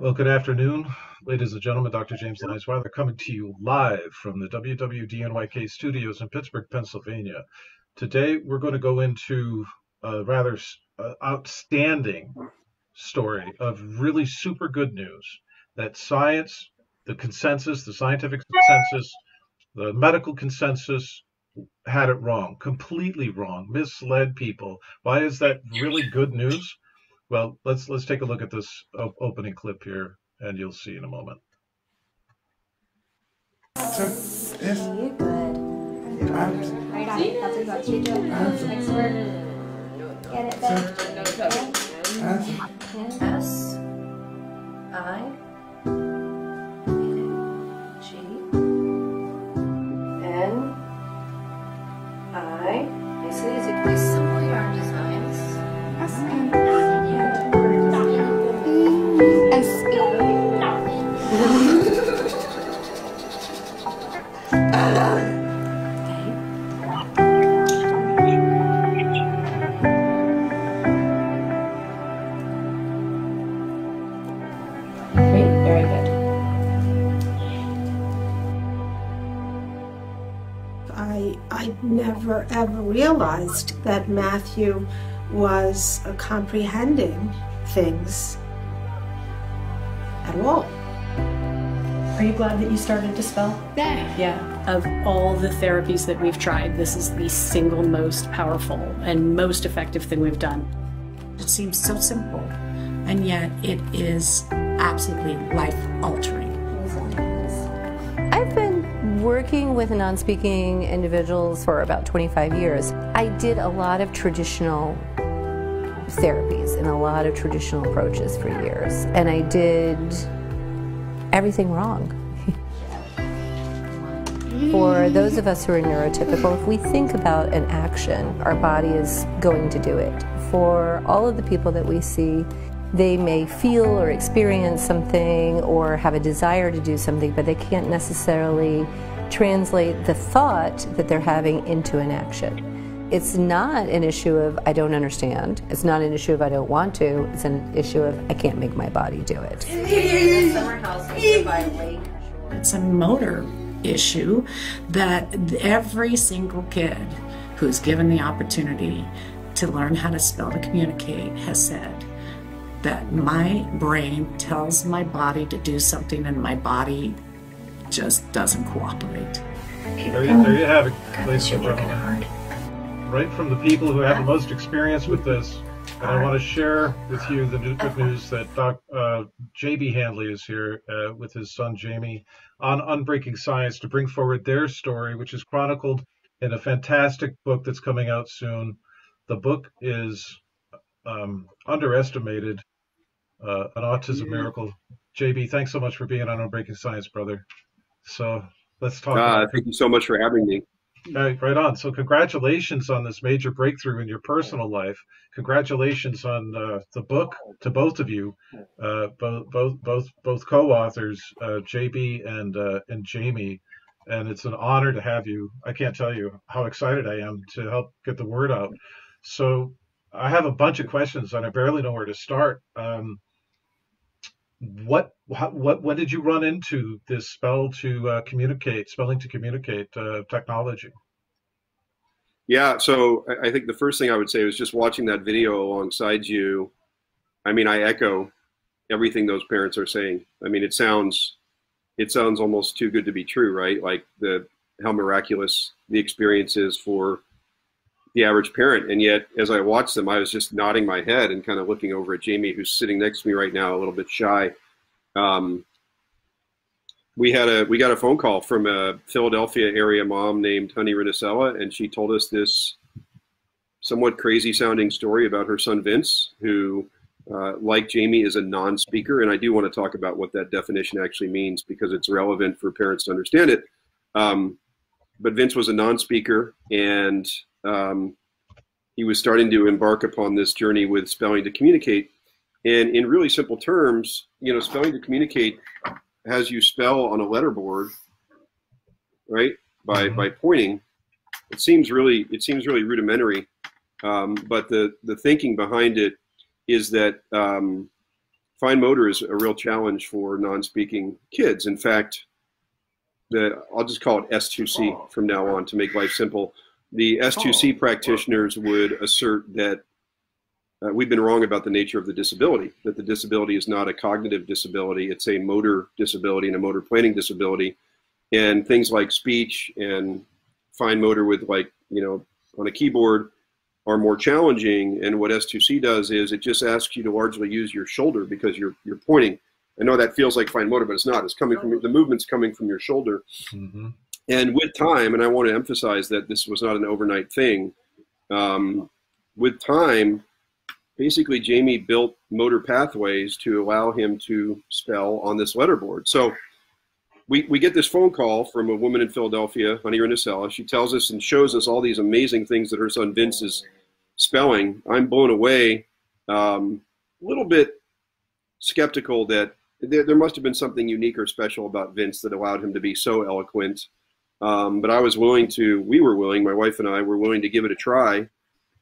Well, good afternoon, ladies and gentlemen. Dr. James Lyons-Weiler coming to you live from the WWDNYK studios in Pittsburgh, Pennsylvania. Today, we're going to go into a rather outstanding story of really super good news that science, the consensus, the scientific consensus, the medical consensus had it wrong, completely wrong, misled people. Why is that really good news? Well, let's take a look at this opening clip here, and you'll see in a moment. Yes. You're good. Right on. That's what you do. Next word. Get it, babe. S. I. G. N. I. Nicely, is it please simple your designs? S. N. S. Very good. I never ever realized that Matthew was comprehending things at all. Are you glad that you started to spell? Yeah. Of all the therapies that we've tried, this is the single most powerful and most effective thing we've done. It seems so simple, and yet it is absolutely life-altering. I've been working with non-speaking individuals for about 25 years. I did a lot of traditional therapies and a lot of traditional approaches for years, and I did everything wrong. For those of us who are neurotypical, if we think about an action, our body is going to do it. For all of the people that we see, they may feel or experience something or have a desire to do something, but they can't necessarily translate the thought that they're having into an action. It's not an issue of I don't understand. It's not an issue of I don't want to. It's an issue of I can't make my body do it. It's a motor issue that every single kid who's given the opportunity to learn how to spell to communicate has said that my brain tells my body to do something and my body just doesn't cooperate. There you have it, ladies and gentlemen. Right from the people who have the most experience with this. And I want to share with you the good news that JB Handley is here with his son Jamie on Unbreaking Science to bring forward their story, which is chronicled in a fantastic book that's coming out soon. The book is underestimated, an Autism Miracle. JB, thanks so much for being on Unbreaking Science, brother. So let's talk. Thank you so much for having me. Right on. So congratulations on this major breakthrough in your personal life. Congratulations on the book to both of you, both co-authors, JB and Jamie. And it's an honor to have you. I can't tell you how excited I am to help get the word out. So I have a bunch of questions and I barely know where to start. When did you run into this spelling to communicate technology? Yeah, so I think the first thing I would say was just watching that video alongside you. I mean, I echo everything those parents are saying. I mean, it sounds almost too good to be true, right? Like how miraculous the experience is for the average parent. And yet, as I watched them, I was just nodding my head and kind of looking over at Jamie, who's sitting next to me right now, a little bit shy. We got a phone call from a Philadelphia area mom named Honey Rinicella, and she told us this somewhat crazy sounding story about her son Vince, who, like Jamie, is a non-speaker. And I do want to talk about what that definition actually means because it's relevant for parents to understand it. But Vince was a non-speaker, and he was starting to embark upon this journey with spelling to communicate. And in really simple terms, you know, spelling to communicate has you spell on a letterboard, right? By pointing. It seems really rudimentary, but the thinking behind it is that fine motor is a real challenge for non-speaking kids. In fact, I'll just call it S2C from now on to make life simple. The S2C practitioners would assert that we've been wrong about the nature of the disability, that the disability is not a cognitive disability, it's a motor disability and a motor planning disability. And things like speech and fine motor with, like, you know, on a keyboard are more challenging. And what S2C does is it just asks you to largely use your shoulder because you're pointing. I know that feels like fine motor, but it's not. It's coming from the movement's coming from your shoulder. Mm-hmm. And with time, and I want to emphasize that this was not an overnight thing. With time, basically Jamie built motor pathways to allow him to spell on this letterboard. So we get this phone call from a woman in Philadelphia, Honey Renisella. She tells us and shows us all these amazing things that her son Vince is spelling. I'm blown away, a little bit skeptical that there must have been something unique or special about Vince that allowed him to be so eloquent. But we were willing, my wife and I were willing to give it a try.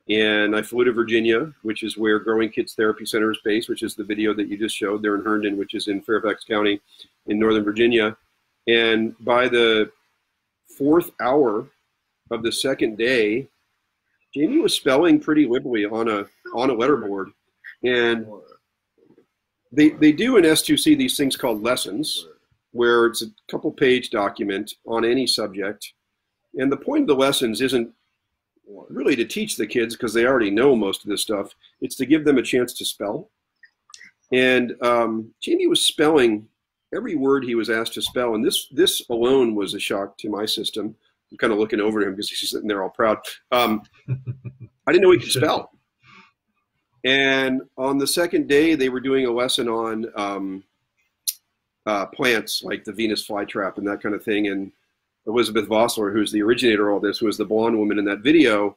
And I flew to Virginia, which is where Growing Kids Therapy Center is based, which is the video that you just showed. They're in Herndon, which is in Fairfax County in Northern Virginia. And by the 4th hour of the second day, Jamie was spelling pretty liberally on a letterboard. And they do in S2C these things called lessons, where it's a couple page document on any subject. And the point of the lessons isn't really to teach the kids because they already know most of this stuff. It's to give them a chance to spell. And Jamie was spelling every word he was asked to spell. And this alone was a shock to my system. I'm kind of looking over at him because he's sitting there all proud. I didn't know he could spell. And on the second day, they were doing a lesson on plants like the Venus flytrap and that kind of thing. And Elizabeth Vossler, who's the originator of all this, who was the blonde woman in that video,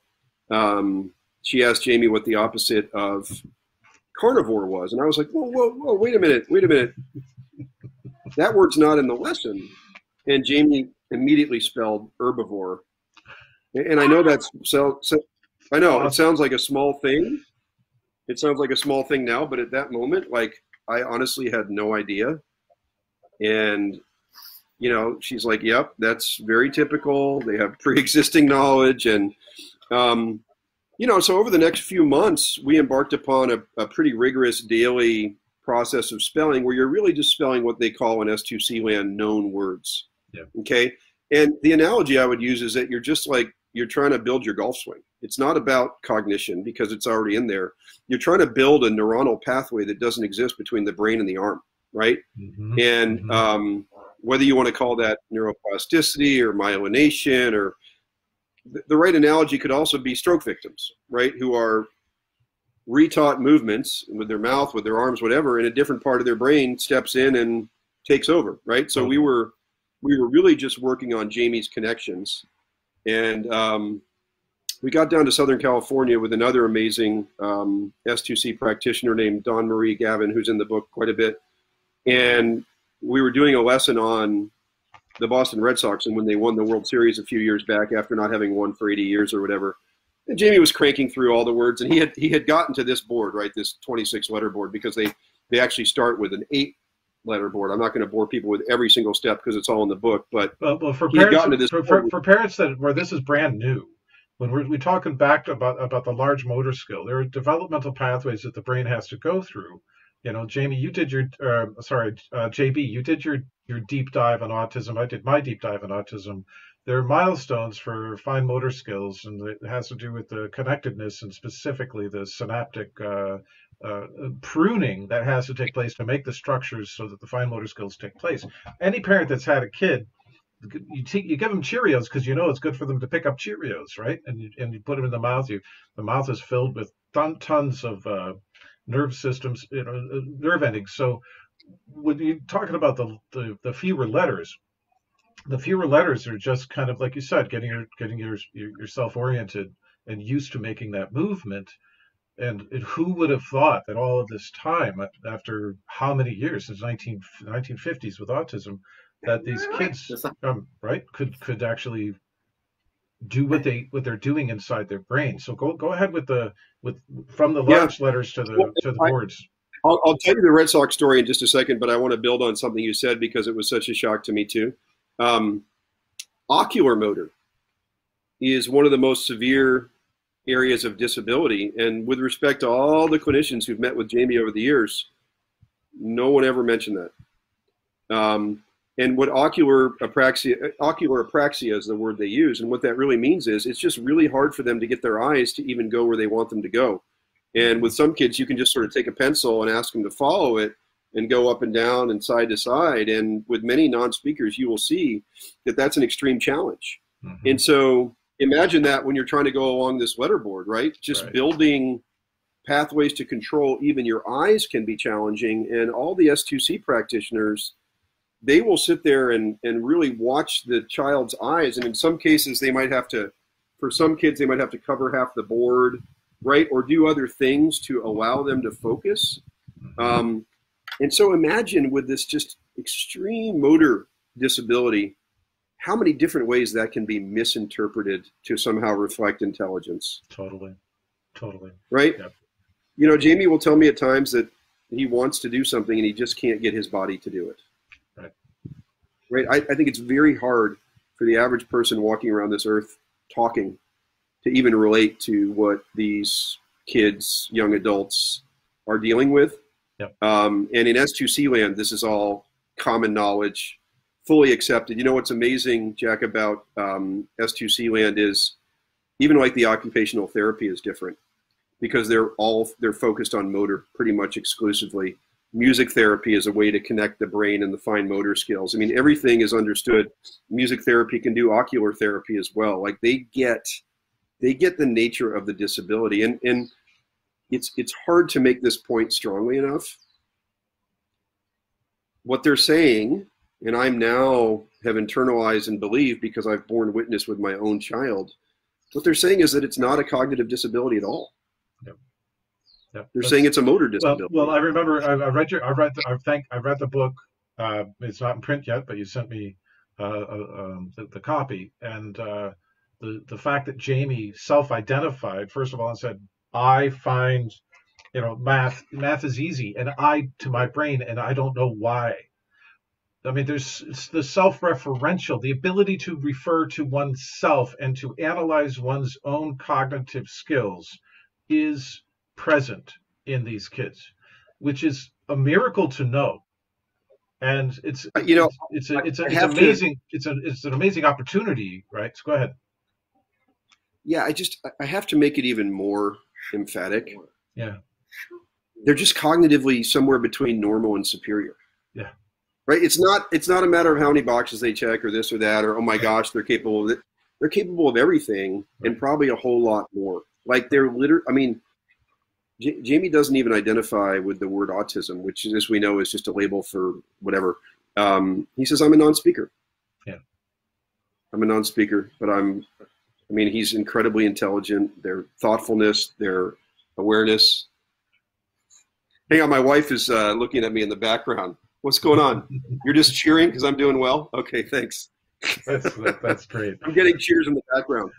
she asked Jamie what the opposite of carnivore was. And I was like, whoa, wait a minute. That word's not in the lesson. And Jamie immediately spelled herbivore. And I know I know it sounds like a small thing. It sounds like a small thing now, but at that moment, like, I honestly had no idea. And, you know, she's like, yep, that's very typical. They have pre-existing knowledge. And, you know, so over the next few months, we embarked upon a pretty rigorous daily process of spelling where you're really just spelling what they call in S2C land known words. Yeah. Okay. And the analogy I would use is that you're trying to build your golf swing. It's not about cognition because it's already in there. You're trying to build a neuronal pathway that doesn't exist between the brain and the arm, right? Mm-hmm. And whether you want to call that neuroplasticity or myelination, or the right analogy could also be stroke victims, right? Who are retaught movements with their mouth, with their arms, whatever, and a different part of their brain steps in and takes over, right? So we were really just working on Jamie's connections. And we got down to Southern California with another amazing S2C practitioner named Dawn Marie Gavin, who's in the book quite a bit. And we were doing a lesson on the Boston Red Sox and when they won the World Series a few years back after not having won for 80 years or whatever. And Jamie was cranking through all the words, and he had gotten to this board, right, this 26-letter board, because they actually start with an 8-letter board. I'm not going to bore people with every single step because it's all in the book. But well, for parents, for parents where this is brand new, when we're talking back about the large motor skill, there are developmental pathways that the brain has to go through. You know, Jamie, you did your JB, you did your deep dive on autism. I did my deep dive on autism. There are milestones for fine motor skills, and it has to do with the connectedness and specifically the synaptic pruning that has to take place to make the structures so that the fine motor skills take place. Any parent that's had a kid, you give them Cheerios because you know it's good for them to pick up Cheerios, right? And you put them in the mouth. The mouth is filled with tons of nerve systems, nerve endings. So when you're talking about the fewer letters, the fewer letters are just kind of like you said, getting yourself oriented and used to making that movement. And who would have thought that all of this time, after how many years, since 1950s with autism, that these kids right could actually do what they're doing inside their brain. So go ahead with from the large letters to the boards. I'll tell you the Red Sox story in just a second, but I want to build on something you said because it was such a shock to me too. Ocular motor is one of the most severe areas of disability. And with respect to all the clinicians who've met with Jamie over the years, no one ever mentioned that. And what ocular apraxia is the word they use. And what that really means is it's just really hard for them to get their eyes to even go where they want them to go. And with some kids, you can just sort of take a pencil and ask them to follow it and go up and down and side to side. And with many non-speakers, you will see that that's an extreme challenge. Mm-hmm. And so imagine that when you're trying to go along this letterboard, right? Just building pathways to control even your eyes can be challenging. And all the S2C practitioners, they will sit there and really watch the child's eyes. And in some cases, they might have to, for some kids, they might have to cover half the board, right? Or do other things to allow them to focus. And so imagine with this just extreme motor disability, how many different ways that can be misinterpreted to somehow reflect intelligence. Totally. Right? Yep. You know, Jamie will tell me at times that he wants to do something and he just can't get his body to do it. Right? I think it's very hard for the average person walking around this earth talking to even relate to what these kids, young adults are dealing with. Yep. And in S2C land, this is all common knowledge, fully accepted. You know what's amazing, Jack, about S2C land is even like the occupational therapy is different because they're focused on motor pretty much exclusively. Music therapy is a way to connect the brain and the fine motor skills. I mean, everything is understood. Music therapy can do ocular therapy as well. Like they get the nature of the disability. And it's hard to make this point strongly enough. What they're saying, and I'm now have internalized and believe because I've borne witness with my own child, what they're saying is that it's not a cognitive disability at all. Yep. They're saying it's a motor disability. Well, I remember I read the book. It's not in print yet, but you sent me the copy, and the fact that Jamie self-identified first of all and said, "I find, math is easy, and to my brain, and I don't know why." I mean, it's the self-referential, the ability to refer to oneself and to analyze one's own cognitive skills is present in these kids, which is a miracle to know. And it's amazing. It's an amazing opportunity, right? So go ahead. Yeah, I have to make it even more emphatic. Yeah. They're just cognitively somewhere between normal and superior. Yeah. Right? It's not a matter of how many boxes they check or this or that, or, oh my gosh, they're capable of it. They're capable of everything and probably a whole lot more. Like Jamie doesn't even identify with the word autism, which, as we know, is just a label for whatever. He says, I'm a non-speaker. Yeah. I'm a non-speaker, but he's incredibly intelligent. Their thoughtfulness, their awareness. Hang on, my wife is looking at me in the background. What's going on? You're just cheering because I'm doing well? Okay, thanks. That's great. I'm getting cheers in the background.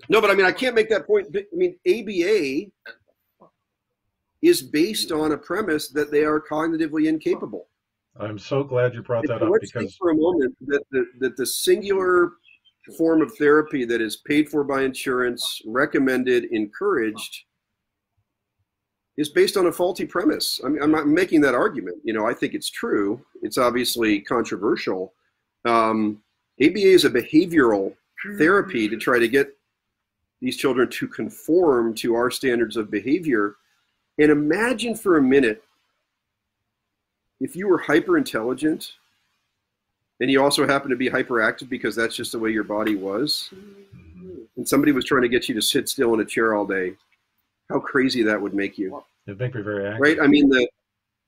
No, but I can't make that point. ABA is based on a premise that they are cognitively incapable. I'm so glad you brought that up. Let's think for a moment that the singular form of therapy that is paid for by insurance, recommended, encouraged, is based on a faulty premise. I'm not making that argument. I think it's true. It's obviously controversial. ABA is a behavioral therapy to try to get these children to conform to our standards of behavior. And imagine for a minute if you were hyper intelligent and you also happen to be hyperactive because that's just the way your body was, and somebody was trying to get you to sit still in a chair all day, how crazy that would make you. It'd make me very angry. Right?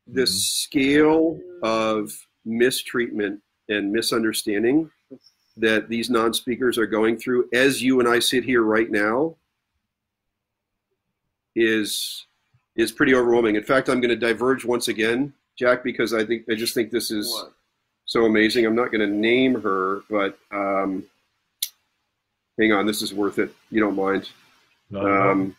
The scale of mistreatment and misunderstanding that these non-speakers are going through as you and I sit here right now is pretty overwhelming. In fact, I'm going to diverge once again, Jack, because I just think this is so amazing. I'm not going to name her, but hang on, this is worth it. You don't mind. No.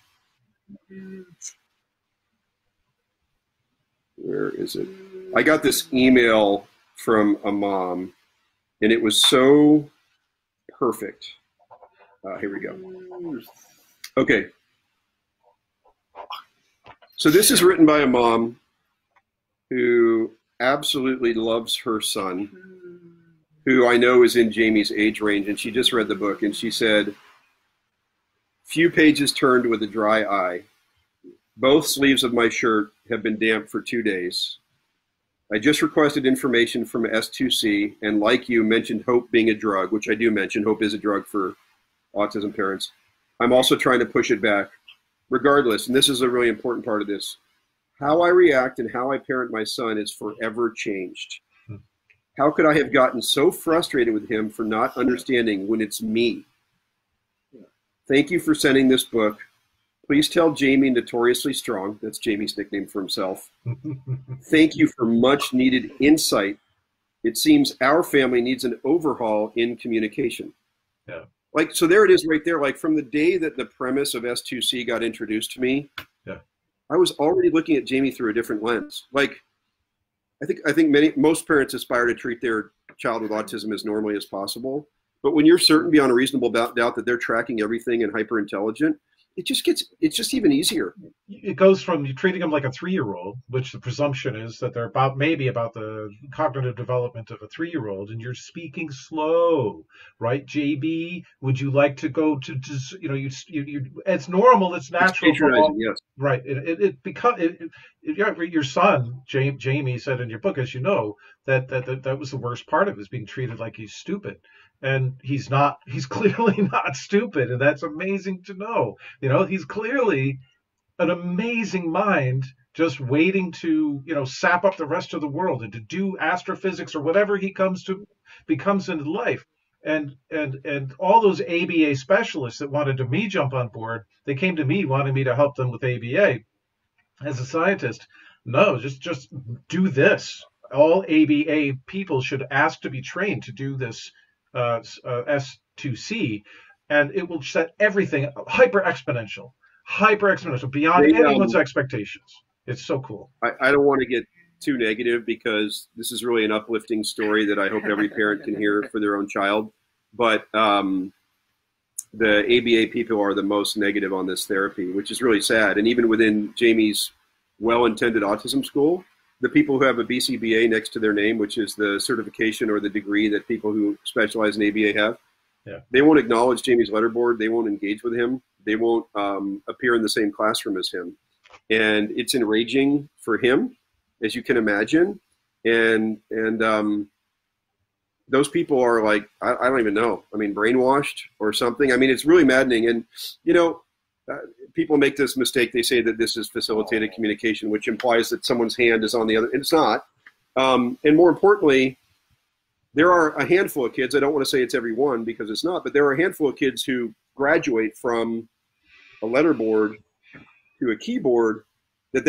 where is it? I got this email from a mom, and it was so perfect. Here we go. Okay. So this is written by a mom who absolutely loves her son, who I know is in Jamie's age range, and she just read the book, and she said, "Few pages turned with a dry eye. Both sleeves of my shirt have been damp for 2 days. I just requested information from S2C, and like you, mentioned hope being a drug," which I do mention. Hope is a drug for autism parents. "I'm also trying to push it back. Regardless," and this is a really important part of this, "how I react and how I parent my son is forever changed. How could I have gotten so frustrated with him for not understanding when it's me? Thank you for sending this book. Please tell Jamie Notoriously Strong," that's Jamie's nickname for himself, "thank you for much needed insight. It seems our family needs an overhaul in communication." Yeah. Like, so there it is right there. Like, from the day that the premise of S2C got introduced to me, Yeah. I was already looking at Jamie through a different lens. Like, I think most parents aspire to treat their child with autism as normally as possible. But when you're certain beyond a reasonable doubt that they're tracking everything and hyper intelligent, it's just even easier. It goes from you treating them like a 3-year-old, which the presumption is that they're maybe about the cognitive development of a 3-year-old, and you're speaking slow, right? JB, would you like to go to it's normal, it's natural. It's patronizing, yes. Right. Your son, Jamie, said in your book, as you know, that was the worst part of it, is being treated like he's stupid. And he's clearly not stupid, and that's amazing to know. He's clearly an amazing mind, just waiting to, sap up the rest of the world and to do astrophysics or whatever he becomes into life. And all those ABA specialists that wanted me jump on board, they came to me wanting me to help them with ABA. As a scientist, no, just do this. All ABA people should ask to be trained to do this S2C, and it will set everything hyper exponential beyond anyone's expectations. It's so cool. I don't want to get too negative, because this is really an uplifting story that I hope every parent can hear for their own child. But the ABA people are the most negative on this therapy, which is really sad. And even within Jamie's well-intended autism school, the people who have a BCBA next to their name, which is the certification or the degree that people who specialize in ABA have, yeah, they won't acknowledge Jamie's letterboard. They won't engage with him. They won't appear in the same classroom as him. And it's enraging for him, as you can imagine. And those people are like, I don't even know. I mean, brainwashed or something. I mean, it's really maddening. And, people make this mistake. They say that this is facilitated communication, which implies that someone's hand is on the other, and it's not. And more importantly, there are a handful of kids, I don't want to say it's every one because it's not, but there are a handful of kids who graduate from a letterboard to a keyboard that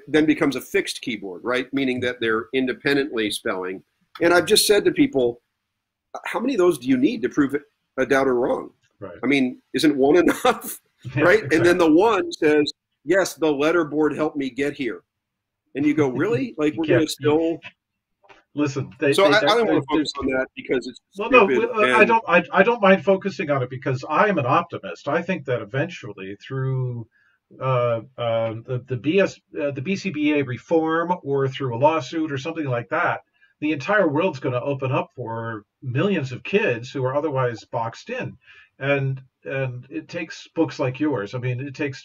then becomes a fixed keyboard, right? Meaning that they're independently spelling. And I've just said to people, how many of those do you need to prove a doubt or wrong? Right. I mean, isn't one enough? Right? Exactly. And then the one says, yes, the letterboard helped me get here. And you go, really? Like, we're going to still... Listen, I don't want to focus on that because it's stupid. I don't mind focusing on it because I am an optimist. I think that eventually, through the BCBA reform or through a lawsuit or something like that, the entire world's going to open up for millions of kids who are otherwise boxed in. And it takes books like yours. I mean, it takes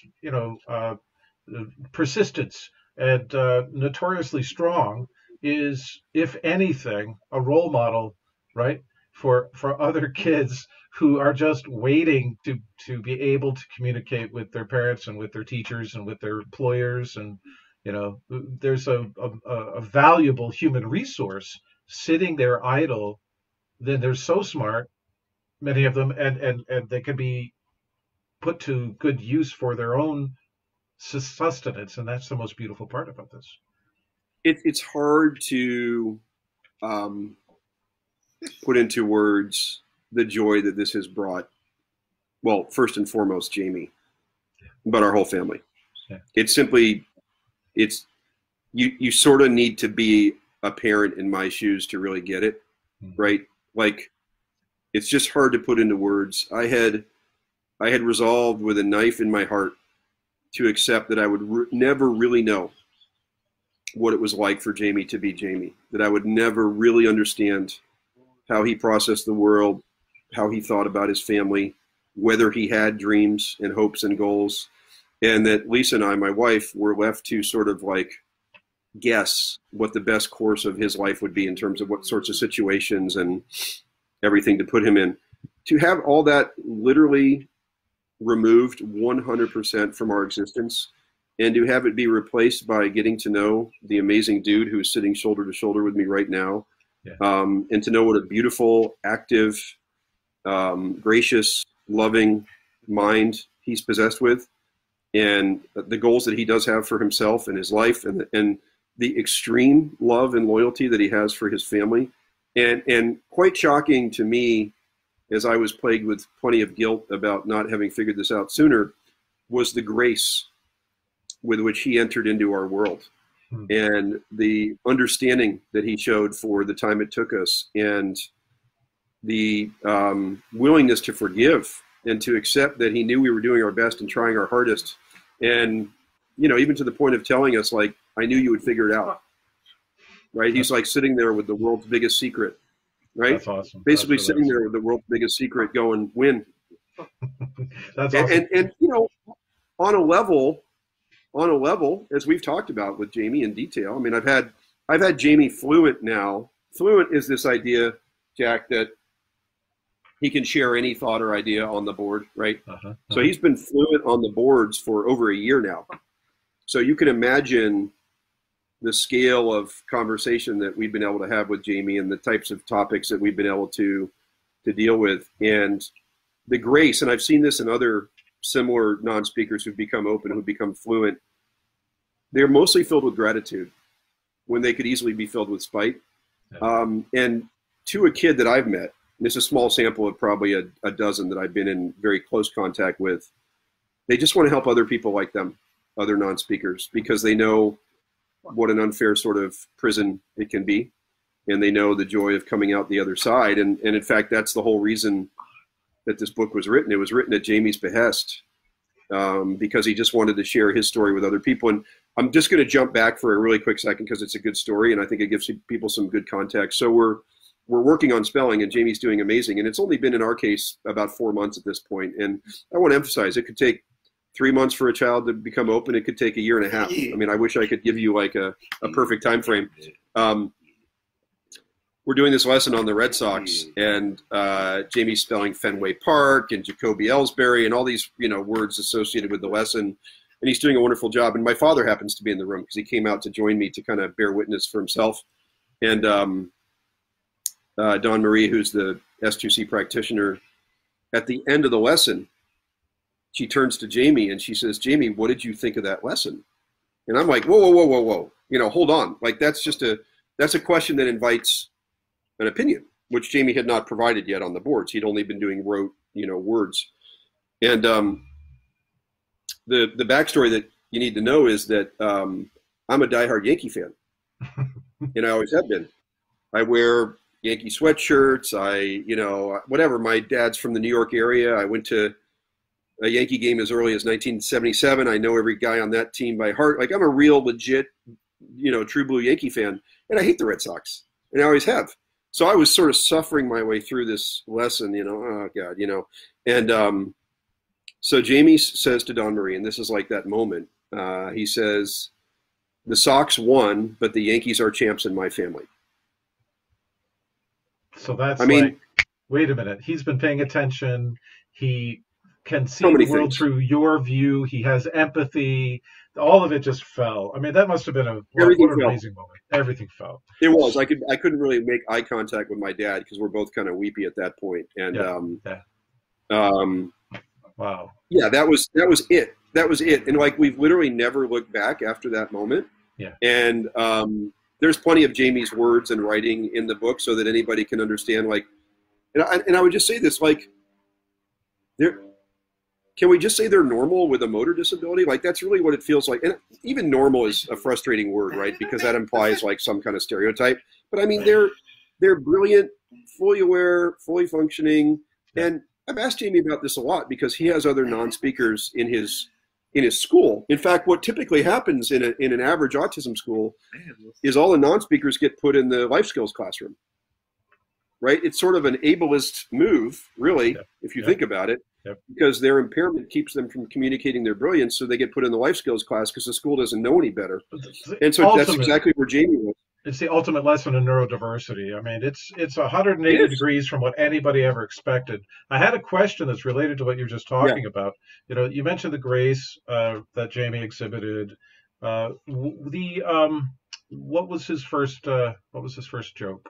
persistence. And Notoriously Strong is, if anything, a role model, right, for other kids who are just waiting to be able to communicate with their parents and with their teachers and with their employers. And there's a valuable human resource sitting there idle. Then they're so smart, many of them, and they can be put to good use for their own sustenance, and that's the most beautiful part about this. It's hard to put into words the joy that this has brought. Well, first and foremost, Jamie, but our whole family. Yeah. It's you sort of need to be a parent in my shoes to really get it, right? Like, it's just hard to put into words. I had resolved with a knife in my heart to accept that I would never really know what it was like for Jamie to be Jamie, that I would never really understand how he processed the world, how he thought about his family, whether he had dreams and hopes and goals, and that Lisa and I, my wife, were left to sort of like guess what the best course of his life would be in terms of what sorts of situations and everything to put him in. To have all that literally removed 100% from our existence, and to have it be replaced by getting to know the amazing dude who's sitting shoulder to shoulder with me right now, and to know what a beautiful, active, gracious, loving mind he's possessed with, and the goals that he does have for himself and his life, and the extreme love and loyalty that he has for his family. And quite shocking to me, as I was plagued with plenty of guilt about not having figured this out sooner, was the grace with which he entered into our world, and the understanding that he showed for the time it took us, and the willingness to forgive and to accept that he knew we were doing our best and trying our hardest. And, you know, even to the point of telling us, like, I knew you would figure it out, right? He's like sitting there with the world's biggest secret, right? That's awesome. Basically That's sitting there with the world's biggest secret going, win. That's awesome. And, you know, on a level, as we've talked about with Jamie in detail, I mean, I've had Jamie fluent now. Fluent is this idea, Jack, that he can share any thought or idea on the board, right? So he's been fluent on the boards for over a year now. So you can imagine the scale of conversation that we've been able to have with Jamie, and the types of topics that we've been able to deal with, and the grace. And I've seen this in other similar non-speakers who've become open, who've become fluent. They're mostly filled with gratitude when they could easily be filled with spite. And to a kid that I've met, and this is a small sample of probably a dozen that I've been in very close contact with, they just want to help other people like them, other non-speakers, because they know what an unfair sort of prison it can be, and they know the joy of coming out the other side. And in fact, that's the whole reason that this book was written. It was written at Jamie's behest, because he just wanted to share his story with other people. And I'm just going to jump back for a really quick second, because it's a good story, and I think it gives people some good context. So we're working on spelling, and Jamie's doing amazing. And it's only been, in our case, about 4 months at this point. And I want to emphasize, it could take 3 months for a child to become open. It could take a year and a half. I mean, I wish I could give you like a perfect time frame. We're doing this lesson on the Red Sox, and Jamie's spelling Fenway Park and Jacoby Ellsbury and all these, you know, words associated with the lesson. And he's doing a wonderful job. And my father happens to be in the room, because he came out to join me to kind of bear witness for himself. And Dawn Marie, who's the S2C practitioner, at the end of the lesson, she turns to Jamie and she says, "Jamie, what did you think of that lesson?" And I'm like, whoa. You know, hold on. Like, that's a question that invites an opinion, which Jamie had not provided yet on the boards. He'd only been doing rote, you know, words. And the backstory that you need to know is that I'm a diehard Yankee fan, and I always have been. I wear Yankee sweatshirts. Whatever. My dad's from the New York area. I went to a Yankee game as early as 1977. I know every guy on that team by heart. Like, I'm a real legit, you know, true blue Yankee fan, and I hate the Red Sox, and I always have. So I was sort of suffering my way through this lesson, you know, oh God, you know. And so Jamie says to Dawn Marie, and this is like that moment, he says, "The Sox won, but the Yankees are champs in my family." So that's, I mean, like, wait a minute. He's been paying attention. He can see so many the world things through your view. He has empathy. All of it just fell. I mean, that must have been what an amazing moment. Everything fell. It was. I couldn't really make eye contact with my dad, because we're both kind of weepy at that point. And wow. Yeah, that was it. That was it. And like, we've literally never looked back after that moment. Yeah. And there's plenty of Jamie's words and writing in the book, so that anybody can understand. Like, and I would just say this, like, can we just say they're normal with a motor disability? Like, that's really what it feels like. And even normal is a frustrating word, right? Because that implies like some kind of stereotype. But I mean, they're brilliant, fully aware, fully functioning. And I've asked Jamie about this a lot because he has other non-speakers in his school. In fact, what typically happens in an average autism school is all the non-speakers get put in the life skills classroom, right? It's sort of an ableist move, really, if you think about it, because their impairment keeps them from communicating their brilliance, so they get put in the life skills class because the school doesn't know any better. And so that's exactly where Jamie was. It's the ultimate lesson in neurodiversity. I mean, it's 180 degrees from what anybody ever expected. I had a question that's related to what you're just talking about. You know, you mentioned the grace that Jamie exhibited. What was his first joke?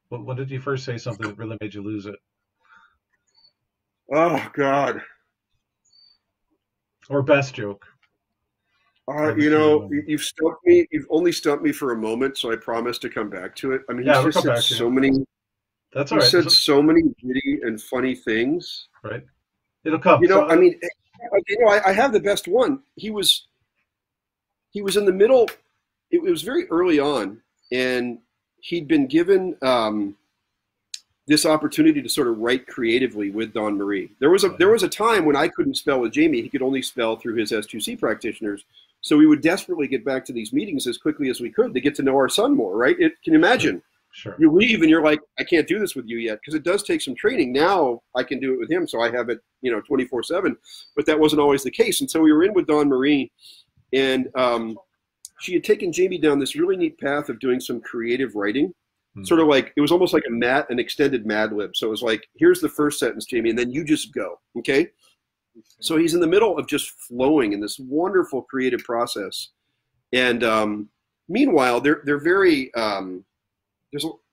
When did you first say something that really made you lose it? Oh God. Or best joke? You know, you've stumped me. You've only stumped me for a moment, so I promise to come back to it. I mean, he's just said so many. That's all right. He said so many witty and funny things. Right. It'll come. You know, I mean, you know, I have the best one. He was in the middle. It was very early on, and he'd been given this opportunity to sort of write creatively with Dawn Marie. There was a time when I couldn't spell with Jamie. He could only spell through his S2C practitioners. So we would desperately get back to these meetings as quickly as we could to get to know our son more, right? Can you imagine? Sure. You leave and you're like, I can't do this with you yet, because it does take some training. Now I can do it with him, so I have it, 24/7. But that wasn't always the case. And so we were in with Dawn Marie, and she had taken Jamie down this really neat path of doing some creative writing. Sort of like, it was almost like an extended Mad Lib. So it was like, here's the first sentence, Jamie, and then you just go, okay? So he's in the middle of just flowing in this wonderful creative process. And meanwhile, they're very, I don't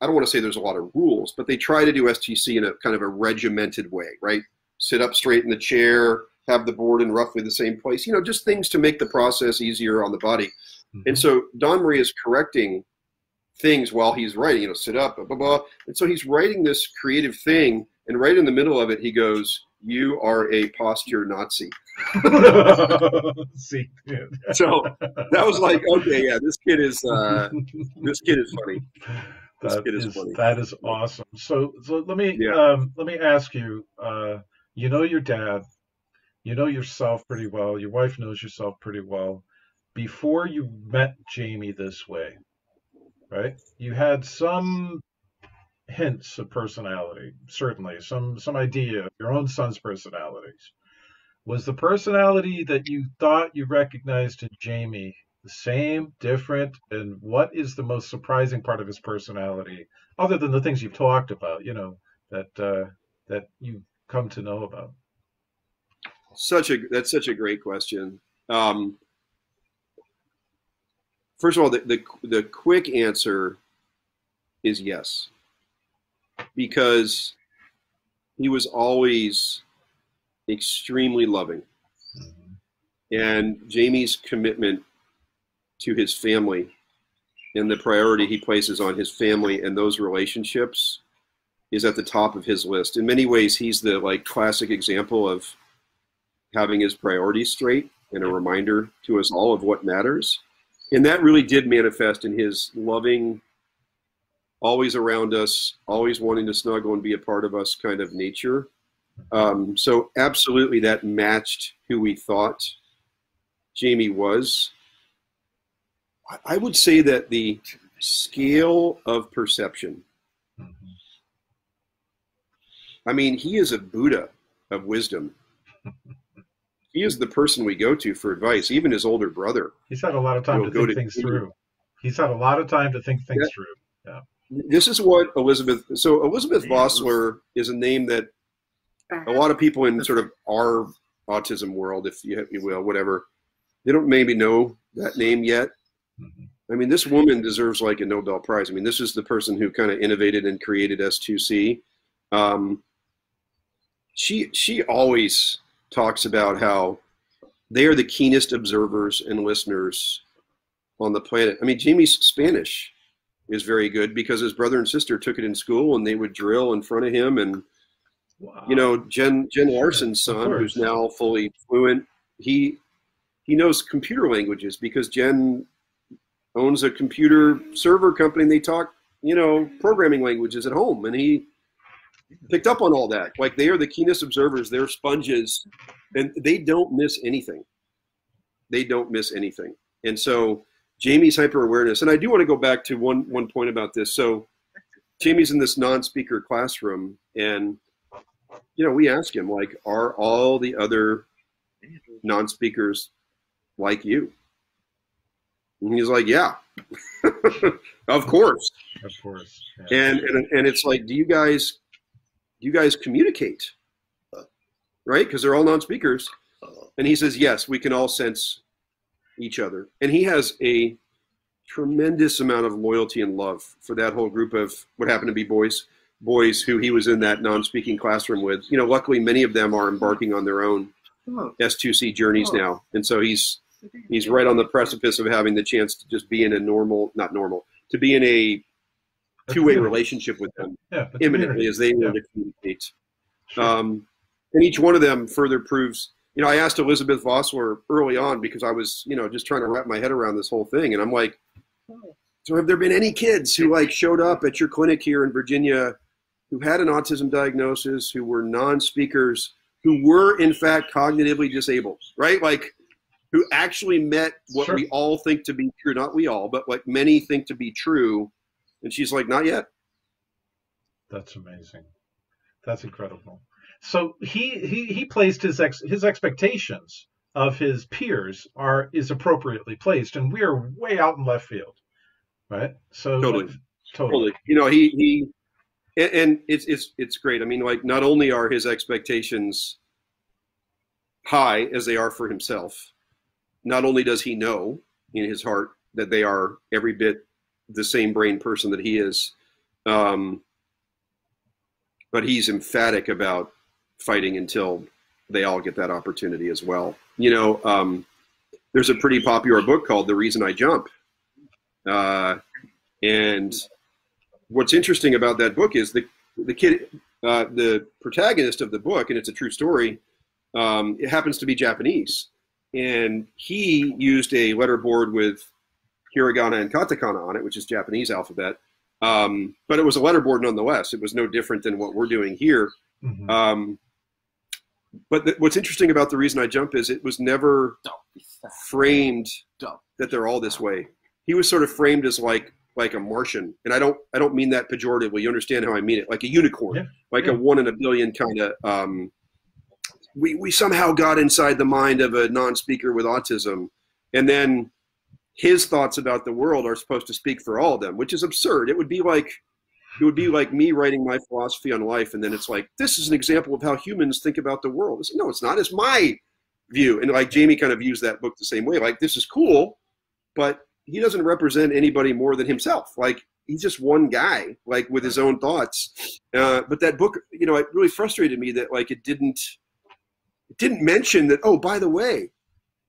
want to say there's a lot of rules, but they try to do STC in a kind of a regimented way, right? Sit up straight in the chair, have the board in roughly the same place, just things to make the process easier on the body. And so Dawn Marie is correcting things while he's writing, sit up, blah, blah, blah. And so he's writing this creative thing, and right in the middle of it, he goes, "You are a posture Nazi." See, so that was like, okay, yeah, this kid is funny. That is awesome. So let me ask you. You know your dad, you know yourself pretty well. Your wife knows yourself pretty well. Before you met Jamie this way, right? You had some hints of personality, certainly some idea of your own son's personalities. Was the personality that you thought you recognized in Jamie the same, different, and what is the most surprising part of his personality, other than the things you've talked about, that you've come to know about? That's such a great question. First of all, the quick answer is yes, because he was always extremely loving. And Jamie's commitment to his family and the priority he places on his family and those relationships is at the top of his list. In many ways, he's the classic example of having his priorities straight and a reminder to us all of what matters. And that really did manifest in his loving, always around us, always wanting to snuggle and be a part of us kind of nature. So absolutely that matched who we thought Jamie was. I would say that the scale of perception, I mean, he is a Buddha of wisdom. He is the person we go to for advice, even his older brother. He's had a lot of time to think things through. He's had a lot of time to think things through. Yeah. This is what Elizabeth Vossler is a name that a lot of people in sort of our autism world, if you will, whatever, they don't maybe know that name yet. I mean, this woman deserves like a Nobel Prize. I mean, this is the person who kind of innovated and created S2C. She always talks about how they are the keenest observers and listeners on the planet. I mean, Jamie's Spanish is very good because his brother and sister took it in school and they would drill in front of him. And You know, Jen Larson's son, who's now fully fluent, he knows computer languages because Jen owns a computer server company and they talk, you know, programming languages at home. And he picked up on all that. Like, they are the keenest observers. They're sponges, and they don't miss anything. They don't miss anything. And so Jamie's hyper-awareness, and I do want to go back to one point about this. So Jamie's in this non-speaker classroom, and, you know, we ask him, like, are all the other non-speakers like you? And he's like, yeah, of course. Of course. Yeah. And it's like, do you guys communicate? Right? Because they're all non-speakers. And he says, yes, we can all sense each other. And he has a tremendous amount of loyalty and love for that whole group of what happened to be boys who he was in that non-speaking classroom with. You know, luckily many of them are embarking on their own S2C journeys now. And so he's right on the precipice of having the chance to just be in a to be in a two-way relationship with them imminently as they learn to communicate. Sure. And each one of them further proves, you know, I asked Elizabeth Vossler early on because I was, you know, just trying to wrap my head around this whole thing. And I'm like, so have there been any kids who, like, showed up at your clinic here in Virginia who had an autism diagnosis, who were non-speakers, who were in fact cognitively disabled, right? Like, who actually met what we all think to be true, not we all, but like many think to be true. And she's like, not yet. That's amazing. That's incredible. So he placed his expectations of his peers is appropriately placed, and we are way out in left field, right? So totally. You know, he and it's great. I mean, like, not only are his expectations high as they are for himself, not only does he know in his heart that they are every bit the same brain person that he is, but he's emphatic about fighting until they all get that opportunity as well. You know, there's a pretty popular book called The Reason I Jump. And what's interesting about that book is the kid, the protagonist of the book, and it's a true story, it happens to be Japanese. And he used a letterboard with hiragana and katakana on it, which is Japanese alphabet. But it was a letterboard nonetheless. It was no different than what we're doing here. Mm-hmm. But what's interesting about The Reason I Jump is it was never framed that they're all this way. He was sort of framed as like a Martian. And I don't mean that pejoratively. You understand how I mean it. Like a unicorn, a 1 in a billion kind of, we somehow got inside the mind of a non-speaker with autism. And then his thoughts about the world are supposed to speak for all of them, which is absurd. It would be like me writing my philosophy on life, and then it's like, this is an example of how humans think about the world. It's, no, it's not. It's my view. And like Jamie kind of views that book the same way. Like, this is cool, but he doesn't represent anybody more than himself. Like, he's just one guy, like, with his own thoughts. But that book, you know, it really frustrated me that, like, it didn't mention that, oh, by the way,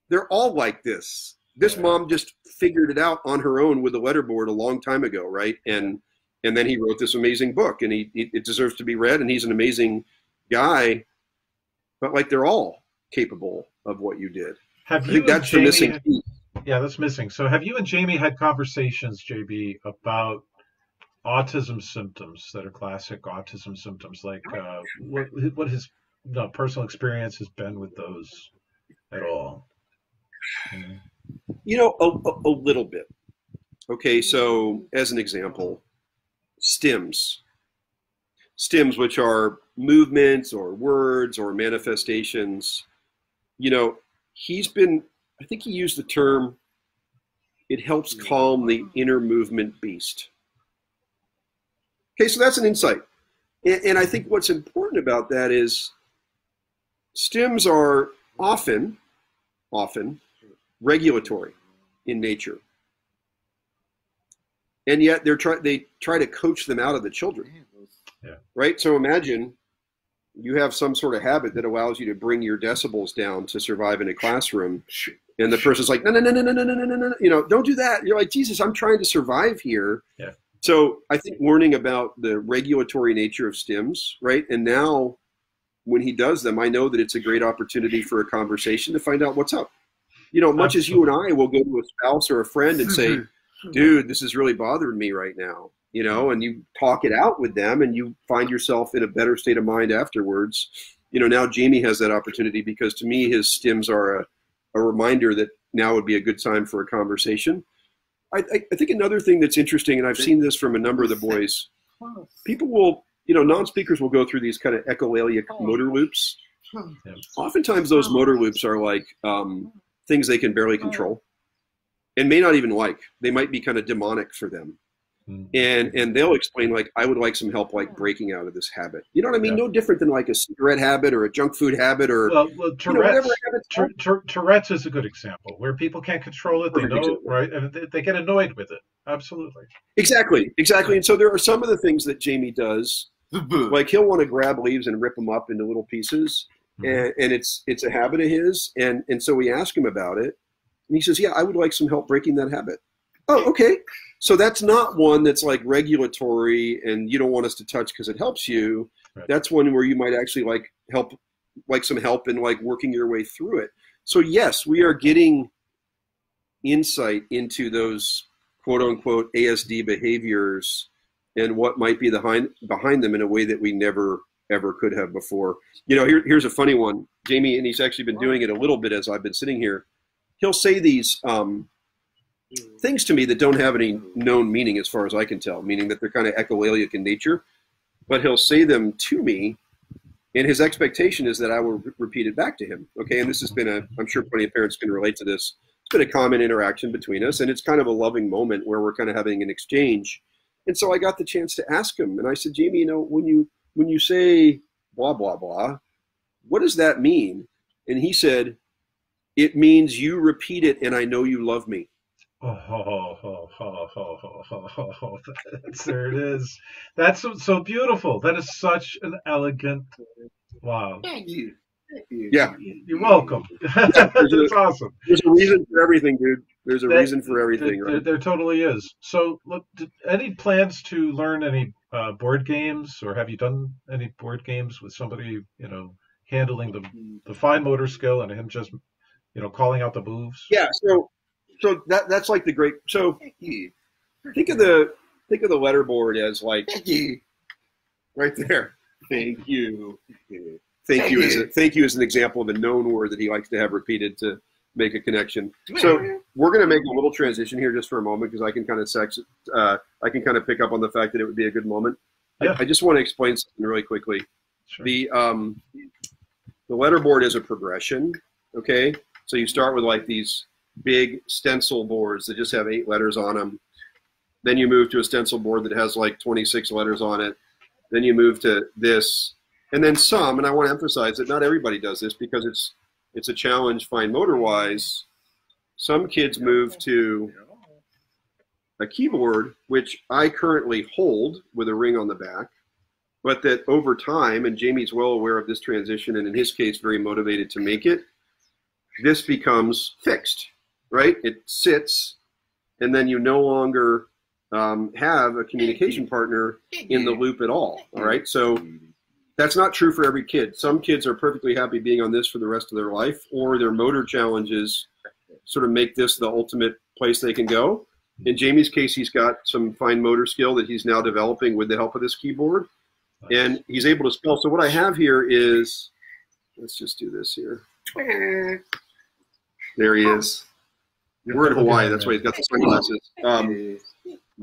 they're all like this. This mom just figured it out on her own with a letterboard a long time ago, right? And then he wrote this amazing book, and it deserves to be read, and he's an amazing guy. But, like, they're all capable of what you did. I think that's the missing piece. Yeah, that's missing. So have you and Jamie had conversations, JB, about autism symptoms that are classic autism symptoms? Like, what his personal experience has been with those at all? You know, a little bit. Okay, so as an example, stims, which are movements or words or manifestations. You know, I think he used the term, it helps calm the inner movement beast. Okay, so that's an insight. And I think what's important about that is stims are often regulatory in nature. And yet they try to coach them out of the children. Yeah. Right? So imagine you have some sort of habit that allows you to bring your decibels down to survive in a classroom. And the person's like, no, you know, don't do that. You're like, Jesus, I'm trying to survive here. Yeah. So I think learning about the regulatory nature of stims, right? And now when he does them, I know that it's a great opportunity for a conversation to find out what's up. You know, much as you and I will go to a spouse or a friend and say, dude, this is really bothering me right now, you know, and you talk it out with them and you find yourself in a better state of mind afterwards. You know, now Jamie has that opportunity because to me, his stims are a reminder that now would be a good time for a conversation. I think another thing that's interesting, and I've seen this from a number of the boys, people will, you know, non-speakers will go through these kind of echolalia motor loops. Oftentimes those motor loops are like things they can barely control and may not even like. They might be kind of demonic for them. And they'll explain, like, I would like some help, like, breaking out of this habit. You know what I mean? No different than like a cigarette habit or a junk food habit or Tourette's. You know, Tourette's is a good example where people can't control it. They know, right? And they get annoyed with it. Absolutely. Exactly. And so there are some of the things that Jamie does, like he'll want to grab leaves and rip them up into little pieces. And it's a habit of his. And so we ask him about it. And he says, yeah, I would like some help breaking that habit. Oh, okay. So that's not one that's like regulatory and you don't want us to touch because it helps you. Right. That's one where you might actually like some help in like working your way through it. So yes, we are getting insight into those quote unquote ASD behaviors and what might be behind them in a way that we never ever could have before. You know, here's a funny one, Jamie, and he's actually been doing it a little bit as I've been sitting here. He'll say these things to me that don't have any known meaning as far as I can tell, meaning that they're kind of echolalic in nature, but he'll say them to me and his expectation is that I will repeat it back to him. Okay. And this has been I'm sure plenty of parents can relate to this. It's been a common interaction between us and it's kind of a loving moment where we're kind of having an exchange. And so I got the chance to ask him and I said, Jamie, you know, when you say blah, blah, blah, what does that mean? And he said, it means you repeat it and I know you love me. There it is. That's so beautiful. That is such an elegant. Wow. Thank you. Yeah. You're welcome. That's awesome. There's a reason for everything, dude. There's a reason for everything, right? There totally is. So, look, any plans to learn any board games, or have you done any board games with somebody, you know, handling the fine motor skill and him just, you know, calling out the moves? Yeah. So that's like the great. So think of the letterboard as like right there. Thank you. Thank you is an example of a known word that he likes to have repeated to make a connection. So we're going to make a little transition here just for a moment because I can kind of pick up on the fact that it would be a good moment. Yeah. I just want to explain something really quickly. Sure. The letterboard is a progression. Okay, so you start with like these big stencil boards that just have 8 letters on them. Then you move to a stencil board that has like 26 letters on it. Then you move to this, and then some. And I want to emphasize that not everybody does this because it's a challenge fine motor wise. Some kids move to a keyboard, which I currently hold with a ring on the back, but that over time, and Jamie's well aware of this transition, and in his case, very motivated to make it, this becomes fixed, right? It sits, and then you no longer have a communication partner in the loop at all right? So that's not true for every kid. Some kids are perfectly happy being on this for the rest of their life, or their motor challenges sort of make this the ultimate place they can go. In Jamie's case, he's got some fine motor skill that he's now developing with the help of this keyboard, and he's able to spell. So what I have here is, let's just do this here. There he is. We're in Hawaii. That's why he's got the sunglasses.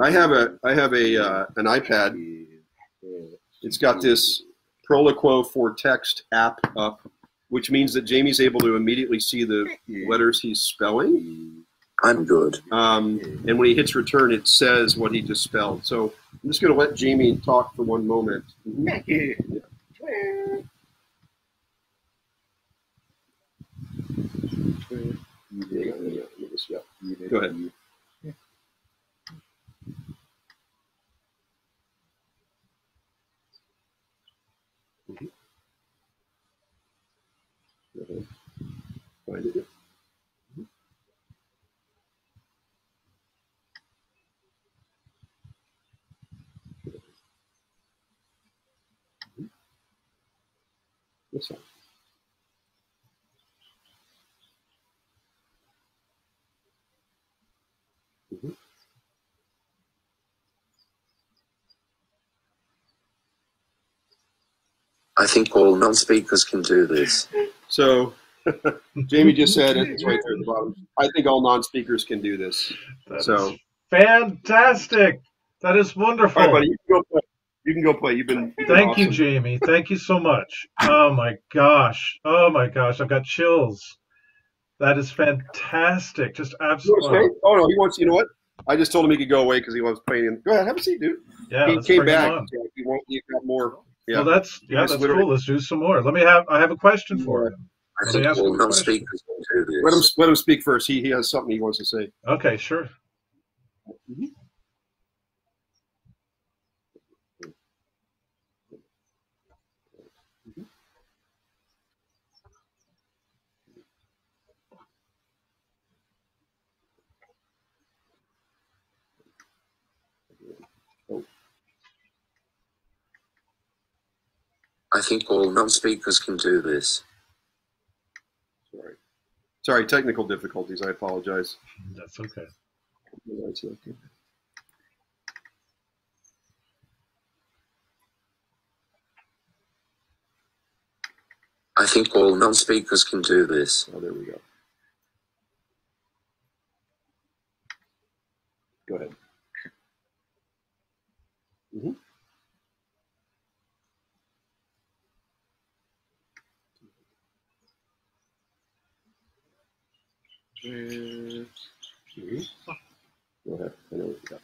I have an iPad. It's got this Proliquo for Text app up, which means that Jamie's able to immediately see the letters he's spelling. I'm good. And when he hits return, it says what he just spelled. So I'm just going to let Jamie talk for one moment. Yeah. Go ahead. Find it. That's fine. Mhm. I think all non-speakers can do this. So Jamie just said it's right there at the bottom. I think all non-speakers can do this. That So is fantastic. That is wonderful. all right, buddy, you can go play. You can go play. You've been Thank you, awesome. Jamie. Thank you so much. Oh my gosh. Oh my gosh. I've got chills. That is fantastic. Just You want to absolutely. stay? Oh no, he wants. You know what? I just told him he could go away because he loves playing. Go ahead, have a seat, dude. Yeah, He let's came bring him back. on. He got more. Yeah. Well, that's Just that's literally- cool. Let's do some more. I have a question for him. I Let me think ask him all a question. non-speakers can do this. Let him speak first. He has something he wants to say. Okay, sure. I think all non-speakers can do this. Sorry, technical difficulties. I apologize. That's okay. That's okay. I think all non-speakers can do this. Oh, there we go. Go ahead. Mm-hmm. Go ahead. I know what you got.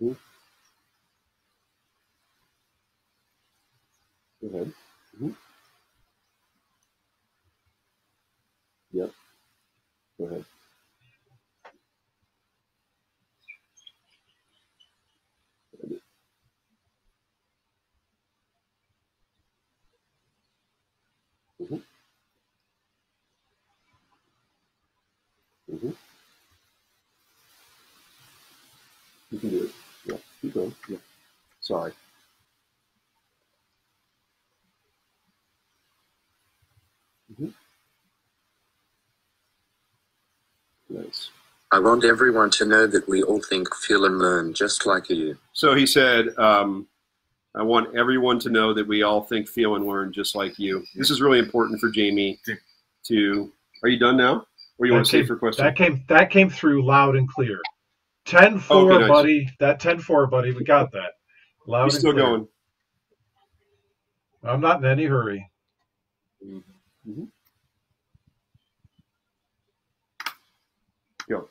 Mm-hmm. Go ahead. Mm-hmm. Yep. Go ahead. Mm-hmm. Mm-hmm. You can do it. Yeah. Keep going. Yeah. Sorry. Mm-hmm. Nice. I want everyone to know that we all think, feel, and learn just like you. So he said, I want everyone to know that we all think, feel, and learn just like you. This is really important for Jamie to. Are you done now? Or you want to stay for questions? That came through loud and clear. 10-4, Okay, nice. buddy. That 10-4, buddy. We got that. Loud He's and still clear. going. I'm not in any hurry. Mm-hmm. Go.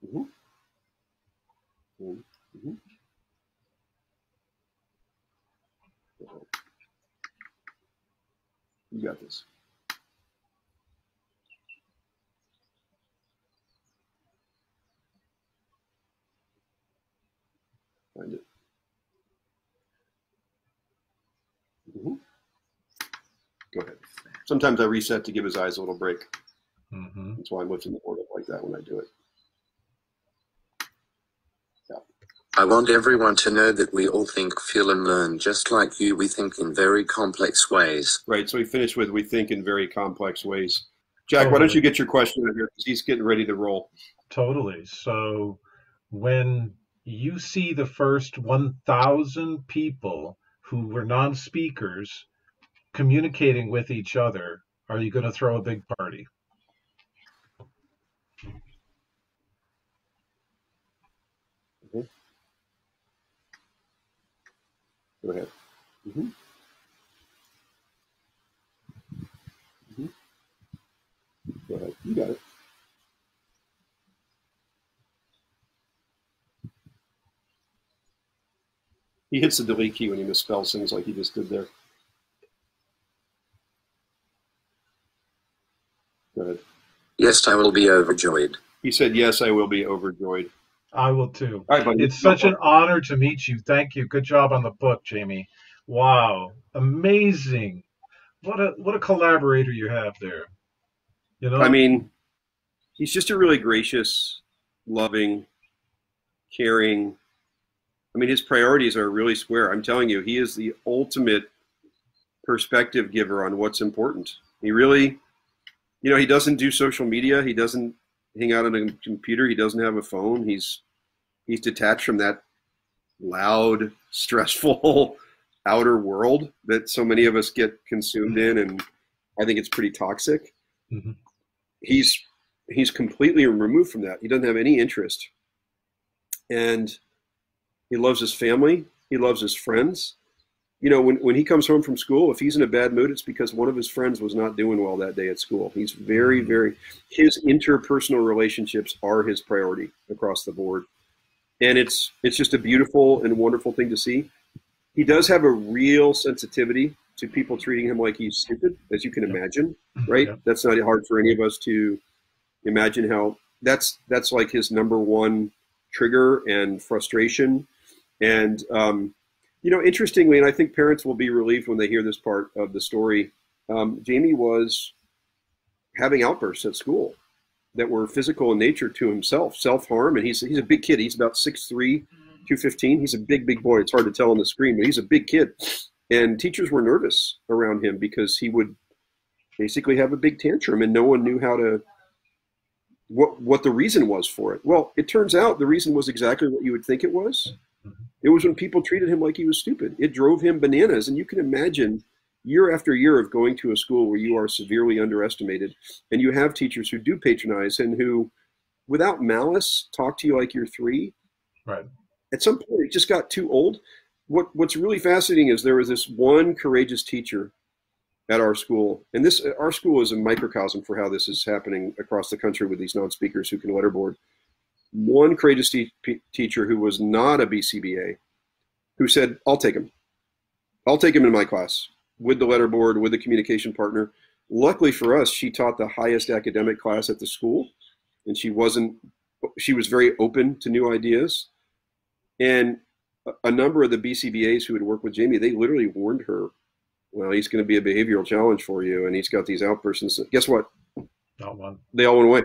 Mm-hmm. Mm-hmm. You got this. Find it. Mm-hmm. Go ahead. Sometimes I reset to give his eyes a little break. Mm-hmm. That's why I'm lifting the board up like that when I do it. Yeah. I want everyone to know that we all think, feel, and learn just like you. We think in very complex ways. Right. So we finished with we think in very complex ways. Jack, why don't you get your question in here? Because he's getting ready to roll. Totally. So when you see the first 1,000 people who were non-speakers communicating with each other, are you going to throw a big party? Mm-hmm. Go ahead. Mm-hmm. Mm-hmm. Go ahead. You got it. He hits the delete key when he misspells things like he just did there. Go ahead. Yes, I will be overjoyed. He said, yes, I will be overjoyed. I will too. All right, buddy. It's such an honor to meet you. Thank you. Good job on the book, Jamie. Wow. Amazing. what a collaborator you have there. You know? I mean, he's just a really gracious, loving, caring. I mean, his priorities are really square. I'm telling you, he is the ultimate perspective giver on what's important. He really, he doesn't do social media. He doesn't hang out on a computer. He doesn't have a phone. He's detached from that loud, stressful outer world that so many of us get consumed in, and I think it's pretty toxic. Mm-hmm. He's completely removed from that. He doesn't have any interest, and he loves his family. He loves his friends. When he comes home from school, if he's in a bad mood, it's because one of his friends was not doing well that day at school. He's very, his interpersonal relationships are his priority across the board. And it's just a beautiful and wonderful thing to see. He does have a real sensitivity to people treating him like he's stupid, as you can imagine, right? Yeah. That's not hard for any of us to imagine how that's like his number one trigger and frustration. And, interestingly, and I think parents will be relieved when they hear this part of the story, Jamie was having outbursts at school that were physical in nature to himself, self-harm. And he's a big kid. He's about 6'3", 215. He's a big boy. It's hard to tell on the screen, but he's a big kid. And teachers were nervous around him because he would basically have a big tantrum and no one knew how to, what the reason was for it. Well, it turns out the reason was exactly what you would think it was. It was when people treated him like he was stupid. It drove him bananas. And you can imagine year after year of going to a school where you are severely underestimated and you have teachers who do patronize and who, without malice, talk to you like you're 3. Right. At some point, it just got too old. What's really fascinating is there was this one courageous teacher at our school. And our school is a microcosm for how this is happening across the country with these non-speakers who can letterboard. One courageous teacher who was not a BCBA, who said, I'll take him. I'll take him in my class with the letterboard, with the communication partner. Luckily for us, she taught the highest academic class at the school, and she was very open to new ideas. And a number of the BCBAs who had worked with Jamie, they literally warned her, well, he's going to be a behavioral challenge for you, and he's got these outbursts. And guess what? Not one. They all went away.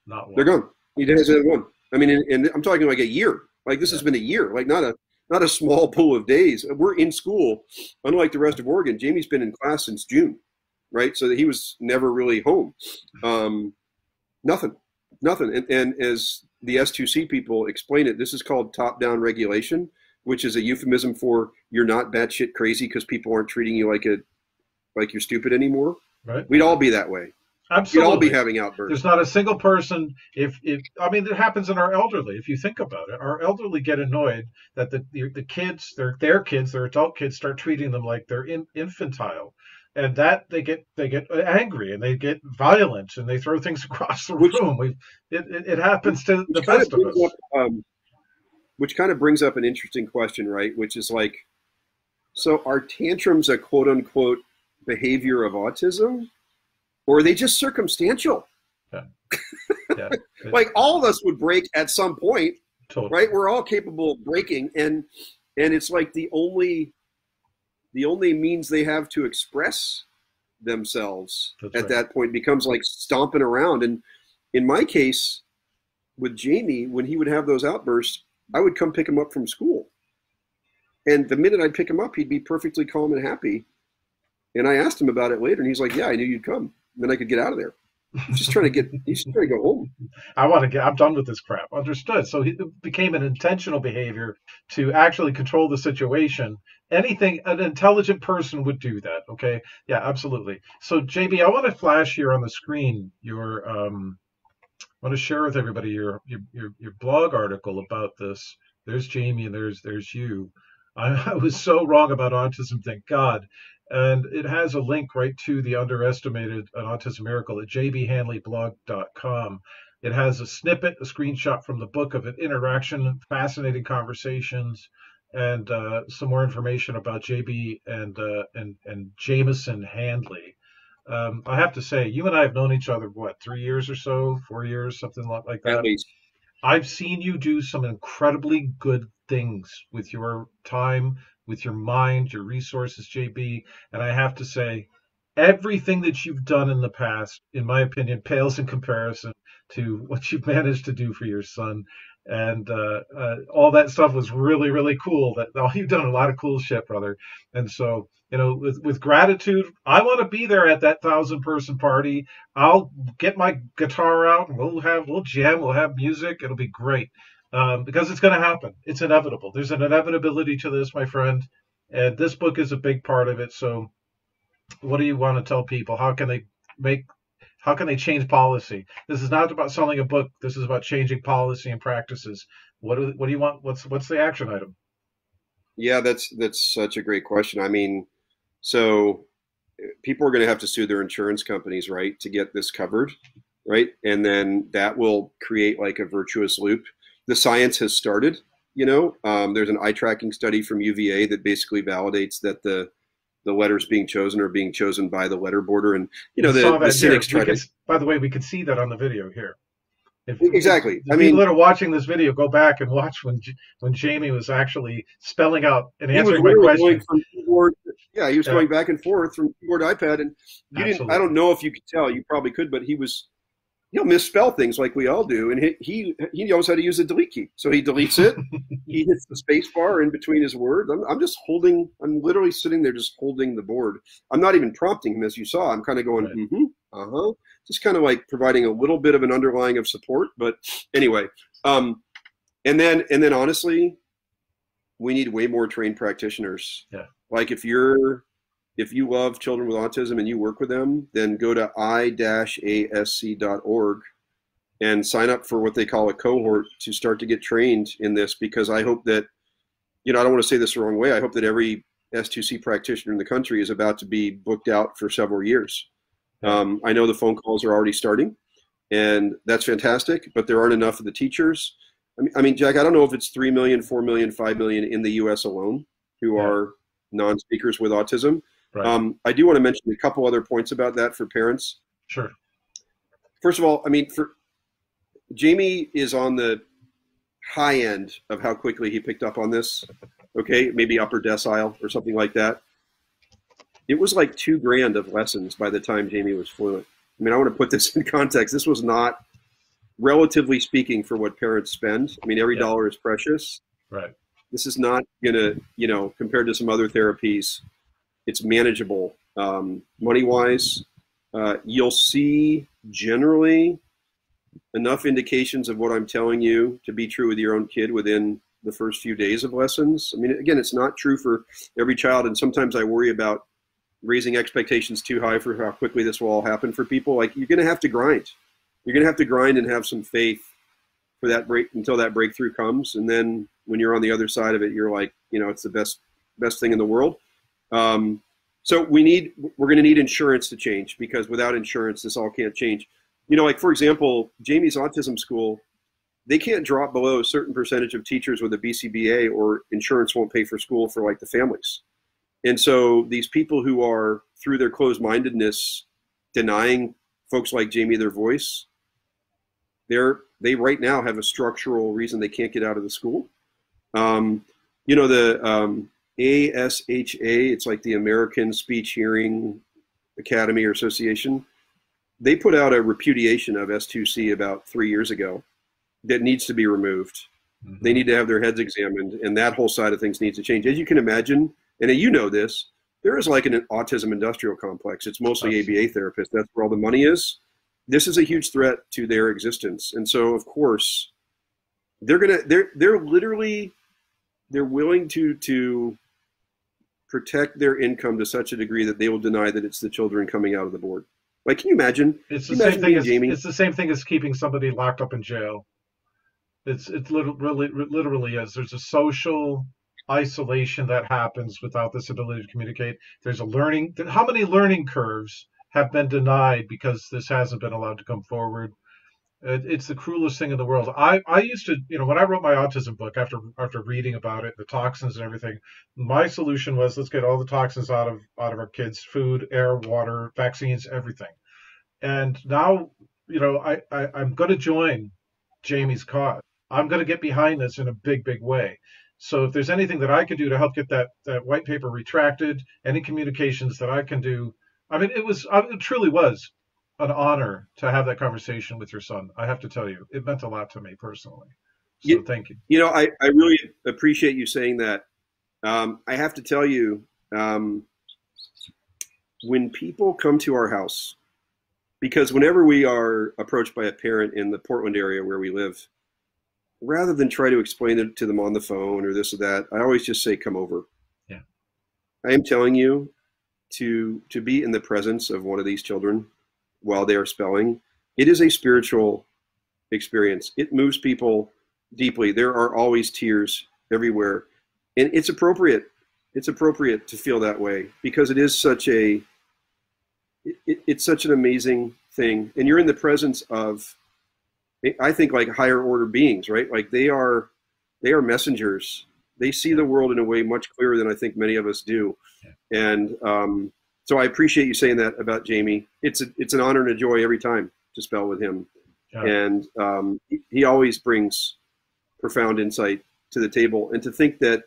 Not one. They're gone. He hasn't had one. I mean, and I'm talking like a year. Like this has been a year. Like not a small pool of days. We're in school, unlike the rest of Oregon. Jamie's been in class since June, right? So he was never really home. Nothing. And as the S2C people explain it, this is called top-down regulation, which is a euphemism for you're not batshit crazy because people aren't treating you like you're stupid anymore. Right. We'd all be that way. Absolutely. We'd all be having outbursts. There's not a single person. It happens in our elderly. If you think about it, our elderly get annoyed that the kids, their adult kids, start treating them like they're infantile, and that they get angry and they get violent and they throw things across the room. It happens to the best of us. Which kind of brings up an interesting question, right? Which is like, so are tantrums a quote unquote behavior of autism? Or are they just circumstantial? Yeah. Like all of us would break at some point, totally. Right? We're all capable of breaking, and it's like the only means they have to express themselves at that point becomes like stomping around. And in my case, with Jamie, when he would have those outbursts, I would come pick him up from school, and the minute I'd pick him up, he'd be perfectly calm and happy. And I asked him about it later, and he's like, "Yeah, I knew you'd come." Then I could get out of there. He's just trying to go home. I'm done with this crap. Understood. So it became an intentional behavior to actually control the situation. An intelligent person would do that. Okay. Yeah, absolutely. So JB, I want to flash here on the screen I want to share with everybody your blog article about this. There's Jamie and there's you. I was so wrong about autism, thank God. And it has a link right to the Underestimated an Autism Miracle at jbhandleyblog.com. It has a snippet, a screenshot from the book of an interaction, fascinating conversations, and some more information about JB and Jameson Handley. I have to say, you and I have known each other, 3 years or so, 4 years, something like that? At least. I've seen you do some incredibly good things with your time, with your mind, your resources, JB. And I have to say, everything that you've done in the past, in my opinion, pales in comparison to what you've managed to do for your son. And all that stuff was really, really cool. That you've done a lot of cool shit, brother. And so, with gratitude, I want to be there at that 1,000-person party. I'll get my guitar out and we'll jam, we'll have music. It'll be great, because it's going to happen. It's inevitable. There's an inevitability to this, my friend. And this book is a big part of it. So, what do you want to tell people? How can they change policy? This is not about selling a book. This is about changing policy and practices. What do you want? What's the action item? Yeah, that's such a great question. I mean, so people are going to have to sue their insurance companies, right, to get this covered, right? And then that will create like a virtuous loop. The science has started, there's an eye tracking study from UVA that basically validates that the letters being chosen are being chosen by the letter border. And, the cynics try to... By the way, we could see that on the video here. Exactly. If people that are watching this video, go back and watch when Jamie was actually spelling out and answering my question. He was going back and forth from keyboard to iPad, and I don't know if you could tell, you probably could, but he'll misspell things like we all do, and he knows how to use the delete key. So he deletes it. He hits the space bar in between his words. I'm literally sitting there just holding the board. I'm not even prompting him, as you saw. I'm kind of going, just kind of like providing a little bit of an underlying of support. But anyway, and then honestly, we need way more trained practitioners. Yeah. Like if you love children with autism and you work with them, then go to i-asc.org and sign up for what they call a cohort to start to get trained in this, because I hope that, I don't want to say this the wrong way. I hope that every S2C practitioner in the country is about to be booked out for several years. I know the phone calls are already starting, and that's fantastic, but there aren't enough of the teachers. I mean, Jack, I don't know if it's 3 million, 4 million, 5 million in the US alone who are non-speakers with autism. Right. I do want to mention a couple other points about that for parents. Sure. First of all, Jamie is on the high end of how quickly he picked up on this. Okay, maybe upper decile or something like that. It was like $2,000 of lessons by the time Jamie was fluent. I mean, I want to put this in context. This was not, relatively speaking, for what parents spend. I mean, every dollar is precious. Right. This is not going to, compared to some other therapies, it's manageable money-wise. You'll see generally enough indications of what I'm telling you to be true with your own kid within the first few days of lessons. I mean, again, it's not true for every child, and sometimes I worry about raising expectations too high for how quickly this will all happen for people. Like, you're going to have to grind. You're going to have to grind and have some faith for that until that breakthrough comes. And then when you're on the other side of it, you're like, it's the best thing in the world. So we're going to need insurance to change, because without insurance, this all can't change. Like, for example, Jamie's autism school, they can't drop below a certain percentage of teachers with a BCBA, or insurance won't pay for school for like the families. And so these people who are, through their closed-mindedness, denying folks like Jamie their voice, they right now have a structural reason they can't get out of the school. The ASHA, it's like the American Speech Hearing Academy or Association. They put out a repudiation of S2C about 3 years ago that needs to be removed. Mm-hmm. They need to have their heads examined, and that whole side of things needs to change. As you can imagine, and you know this, there is like an autism industrial complex. It's mostly ABA therapists. That's where all the money is. This is a huge threat to their existence. And so, of course, they're willing to protect their income to such a degree that they will deny that it's the children coming out of the board. Like, can you imagine? It's the same thing as Jamie. It's the same thing as keeping somebody locked up in jail. It's literally is. There's a social isolation that happens without this ability to communicate. There's a learning. How many learning curves have been denied because this hasn't been allowed to come forward? It's the cruelest thing in the world. I used to, when I wrote my autism book, after reading about it, the toxins and everything, my solution was, let's get all the toxins out of our kids' food, air, water, vaccines, everything. And now, I'm going to join Jamie's cause. I'm going to get behind this in a big, big way. So if there's anything that I can do to help get that white paper retracted, any communications that I can do I mean, it truly was an honor to have that conversation with your son. I have to tell you, it meant a lot to me personally. So thank you. You know, I really appreciate you saying that. I have to tell you, when people come to our house, because whenever we are approached by a parent in the Portland area where we live, rather than try to explain it to them on the phone or this or that, I always just say, come over. Yeah. I am telling you, to be in the presence of one of these children while they are spelling, it is a spiritual experience. It moves people deeply. There are always tears everywhere. And it's appropriate. It's appropriate to feel that way because it is such it's such an amazing thing. And you're in the presence of, I think, like higher order beings, right? Like they are messengers. They see the world in a way much clearer than I think many of us do. And so I appreciate you saying that about Jamie. It's an honor and a joy every time to spell with him. Yeah. And he always brings profound insight to the table. And to think that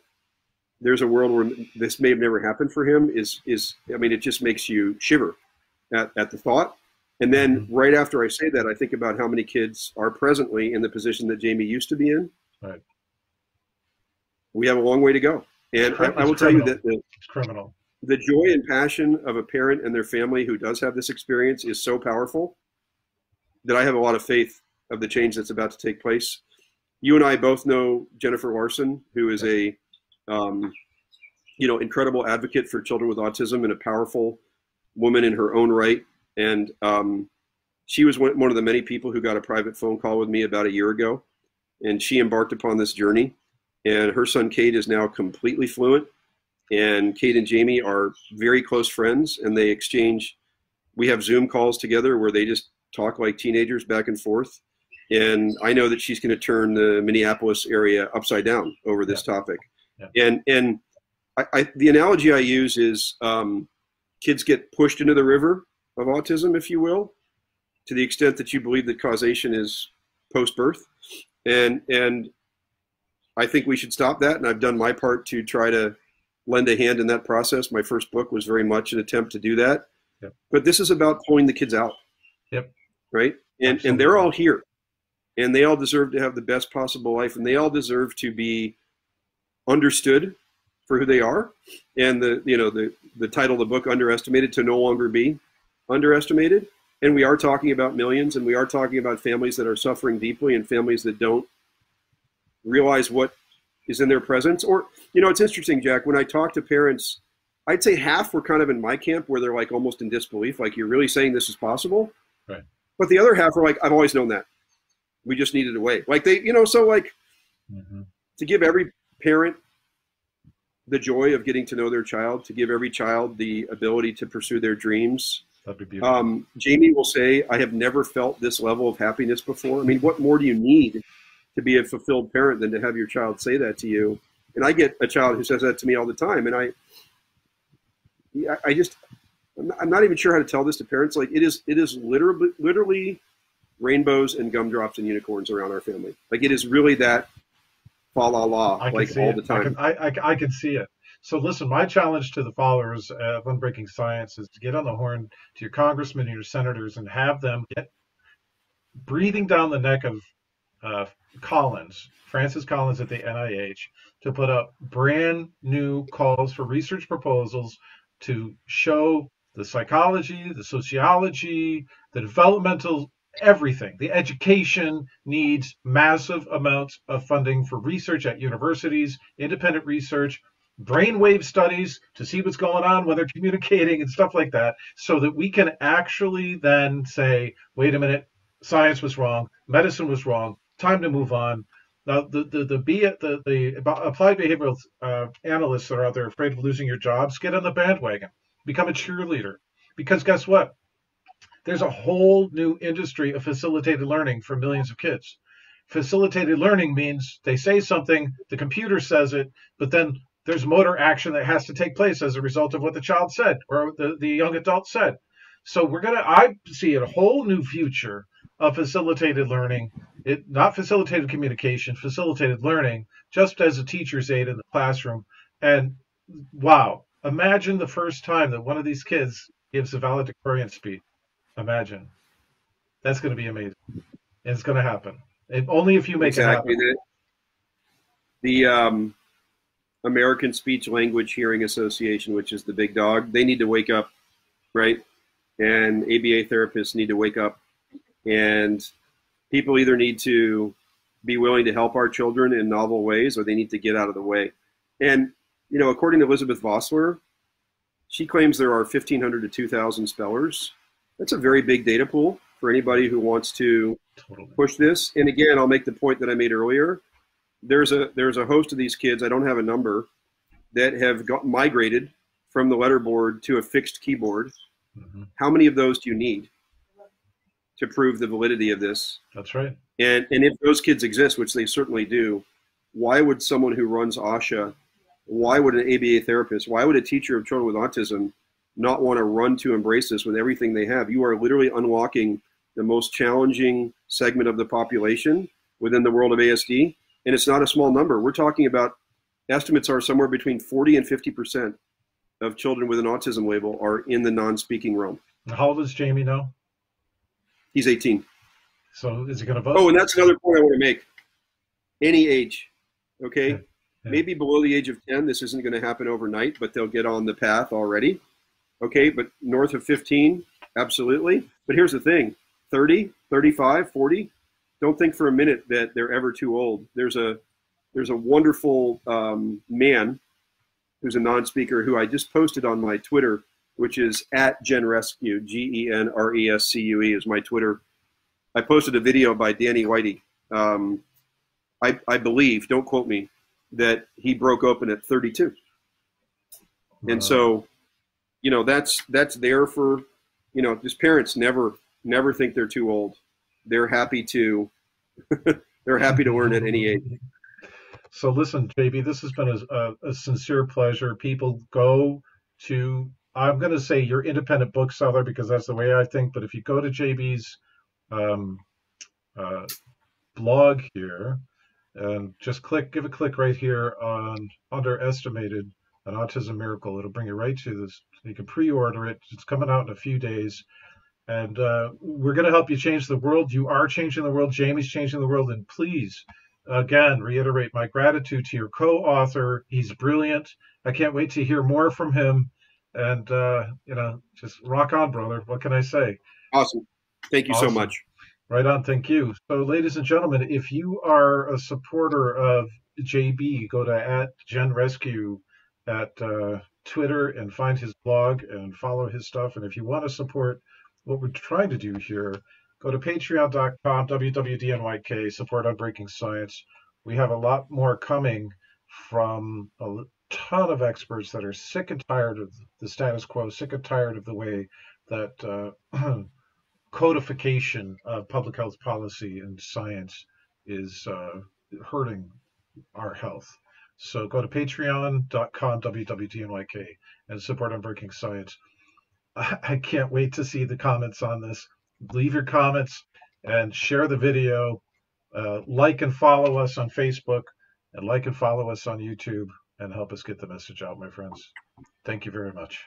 there's a world where this may have never happened for him is I mean, it just makes you shiver at the thought. And then right after I say that, I think about how many kids are presently in the position that Jamie used to be in. Right. We have a long way to go. And I will tell you that it's criminal. The joy and passion of a parent and their family who does have this experience is so powerful that I have a lot of faith of the change that's about to take place. You and I both know Jennifer Larson, who is a incredible advocate for children with autism and a powerful woman in her own right. And she was one of the many people who got a private phone call with me about a year ago. And she embarked upon this journey. And her son, Kate, is now completely fluent. And Kate and Jamie are very close friends. And they exchange, we have Zoom calls together where they just talk like teenagers back and forth. And I know that she's going to turn the Minneapolis area upside down over this topic. Yeah. And the analogy I use is kids get pushed into the river of autism, if you will, to the extent that you believe that causation is post-birth. And I think we should stop that. And I've done my part to try to lend a hand in that process. My first book was very much an attempt to do that. Yep. But this is about pulling the kids out. Yep. Right? And they're all here. And they all deserve to have the best possible life. And they all deserve to be understood for who they are. And the title of the book, Underestimated, to no longer be underestimated. And we are talking about millions, and we are talking about families that are suffering deeply and families that don't realize what is in their presence. Or, it's interesting, Jack, when I talk to parents, I'd say half were kind of in my camp where they're like almost in disbelief, like, you're really saying this is possible? Right. But the other half are like, I've always known that. We just needed a way. Like to give every parent the joy of getting to know their child, to give every child the ability to pursue their dreams. That'd be beautiful. Jamie will say, I have never felt this level of happiness before. I mean, what more do you need to be a fulfilled parent than to have your child say that to you? And I get a child who says that to me all the time. And I'm not even sure how to tell this to parents. Like, it is literally rainbows and gumdrops and unicorns around our family. Like, it is really that fa la la, like all the time. I can see it. So listen, my challenge to the followers of Unbreaking Science is to get on the horn to your congressmen and your senators and have them get breathing down the neck of Francis Collins at the NIH, to put up brand new calls for research proposals to show the psychology, the sociology, the developmental everything. The education needs massive amounts of funding for research at universities, independent research, brainwave studies to see what's going on when they're communicating and stuff like that, so that we can actually then say, wait a minute, science was wrong, medicine was wrong, time to move on. Now, the applied behavioral analysts that are out there afraid of losing your jobs, get on the bandwagon, become a cheerleader. Because guess what? There's a whole new industry of facilitated learning for millions of kids. Facilitated learning means they say something, the computer says it, but then there's motor action that has to take place as a result of what the child said or the young adult said. So I see a whole new future of facilitated learning, not facilitated communication, facilitated learning, just as a teacher's aid in the classroom. And wow, imagine the first time that one of these kids gives a valedictorian speech. Imagine. That's going to be amazing. And it's going to happen. Only if you make it happen. The American Speech Language Hearing Association, which is the big dog, they need to wake up, right? And ABA therapists need to wake up. And people either need to be willing to help our children in novel ways, or they need to get out of the way. And, you know, according to Elizabeth Vossler, she claims there are 1,500 to 2,000 spellers. That's a very big data pool for anybody who wants to push this. And again, I'll make the point that I made earlier. There's a host of these kids, I don't have a number, that have migrated from the letterboard to a fixed keyboard. Mm-hmm. How many of those do you need to prove the validity of this? That's right. And if those kids exist, which they certainly do, why would someone who runs ASHA, why would an ABA therapist, why would a teacher of children with autism not want to run to embrace this with everything they have? You are literally unlocking the most challenging segment of the population within the world of ASD. And it's not a small number. We're talking about, estimates are somewhere between 40 and 50% of children with an autism label are in the non-speaking realm. How old is Jamie now? He's 18. So is he going to vote? Oh, and that's another point I want to make. Any age, okay? Yeah. Maybe below the age of 10, this isn't going to happen overnight, but they'll get on the path already. Okay, but north of 15, absolutely. But here's the thing, 30, 35, 40, don't think for a minute that they're ever too old. There's a wonderful man who's a non-speaker who I just posted on my Twitter, which is @GenRescue, GenRescue is my Twitter. I posted a video by Danny Whitey. I believe, don't quote me, that he broke open at 32. And so, you know, that's there for, you know, just parents never think they're too old. They're happy to learn at any age. So listen, JB, this has been a sincere pleasure. People go to, I'm going to say your independent bookseller because that's the way I think, but if you go to JB's blog here and just give a click right here on Underestimated, an Autism Miracle, it'll bring you right to this. You can pre-order it. It's coming out in a few days. And we're going to help you change the world. You are changing the world. Jamie's changing the world. And please, again, reiterate my gratitude to your co-author. He's brilliant. I can't wait to hear more from him. And, you know, just rock on, brother. What can I say? Awesome. Thank you so much. Right on. Thank you. So, ladies and gentlemen, if you are a supporter of JB, go to @GenRescue at Twitter and find his blog and follow his stuff. And if you want to support what we're trying to do here, go to patreon.com, WWDNYK, support Unbreaking Science. We have a lot more coming from a ton of experts that are sick and tired of the status quo, sick and tired of the way that codification of public health policy and science is hurting our health. So go to patreon.com, WWDNYK, and support Unbreaking Science. I can't wait to see the comments on this. Leave your comments and share the video. Like and follow us on Facebook, and like and follow us on YouTube, and help us get the message out, my friends. Thank you very much.